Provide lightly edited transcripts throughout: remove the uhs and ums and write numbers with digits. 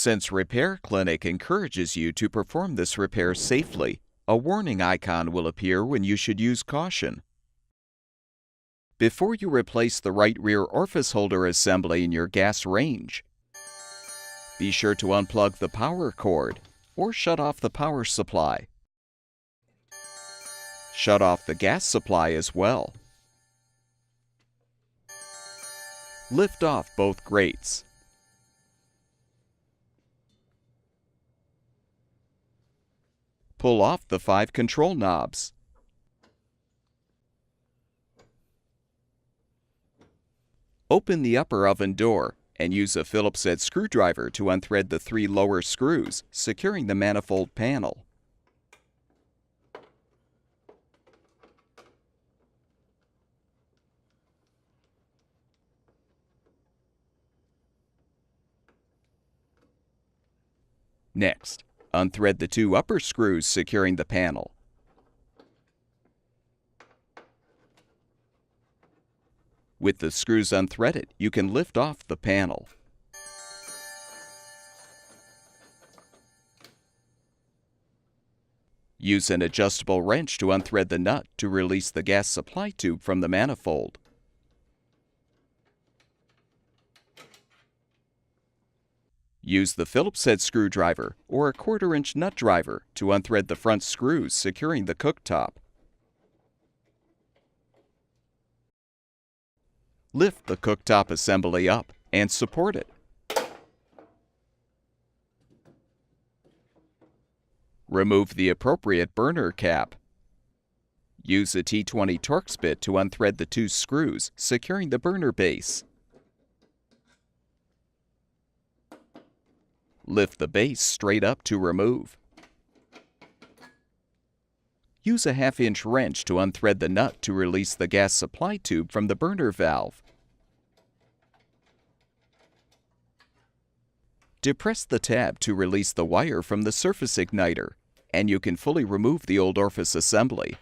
Since Repair Clinic encourages you to perform this repair safely, a warning icon will appear when you should use caution. Before you replace the right rear orifice holder assembly in your gas range, be sure to unplug the power cord or shut off the power supply. Shut off the gas supply as well. Lift off both grates. Pull off the 5 control knobs. Open the upper oven door and use a Phillips head screwdriver to unthread the 3 lower screws securing the manifold panel. Next, unthread the 2 upper screws securing the panel. With the screws unthreaded, you can lift off the panel. Use an adjustable wrench to unthread the nut to release the gas supply tube from the manifold. Use the Phillips head screwdriver or a 1/4-inch nut driver to unthread the front screws securing the cooktop. Lift the cooktop assembly up and support it. Remove the appropriate burner cap. Use a T20 Torx bit to unthread the 2 screws securing the burner base. Lift the base straight up to remove. Use a 1/2-inch wrench to unthread the nut to release the gas supply tube from the burner valve. Depress the tab to release the wire from the surface igniter, and you can fully remove the old orifice assembly.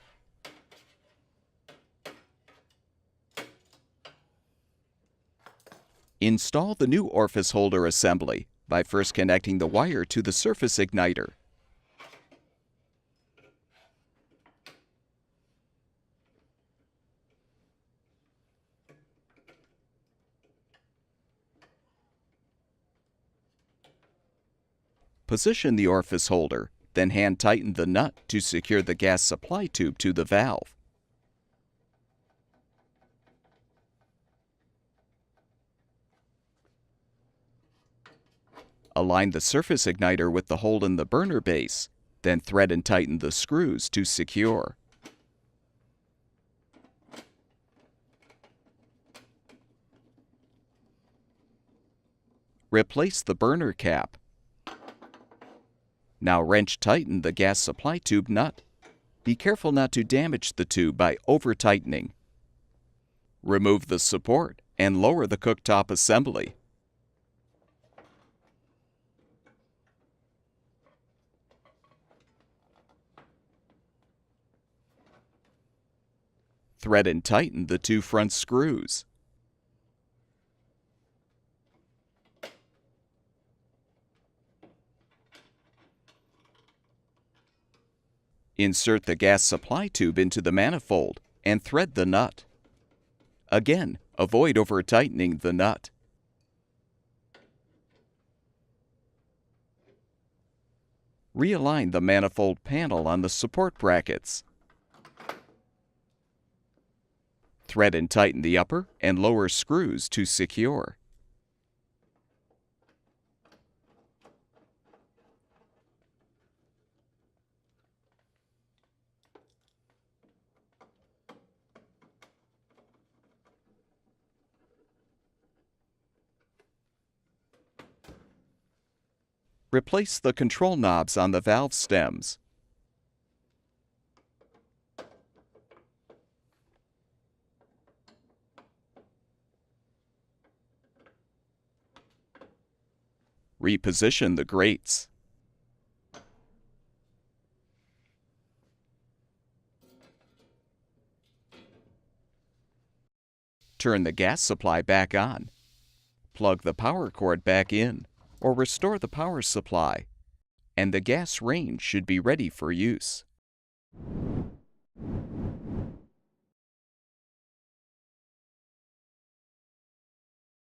Install the new orifice holder assembly by first connecting the wire to the surface igniter. Position the orifice holder, then hand tighten the nut to secure the gas supply tube to the valve. Align the surface igniter with the hole in the burner base, then thread and tighten the screws to secure. Replace the burner cap. Now wrench tighten the gas supply tube nut. Be careful not to damage the tube by over-tightening. Remove the support and lower the cooktop assembly. Thread and tighten the 2 front screws. Insert the gas supply tube into the manifold and thread the nut. Again, avoid over-tightening the nut. Realign the manifold panel on the support brackets. Thread and tighten the upper and lower screws to secure. Replace the control knobs on the valve stems. Reposition the grates. Turn the gas supply back on. Plug the power cord back in, or restore the power supply, and the gas range should be ready for use.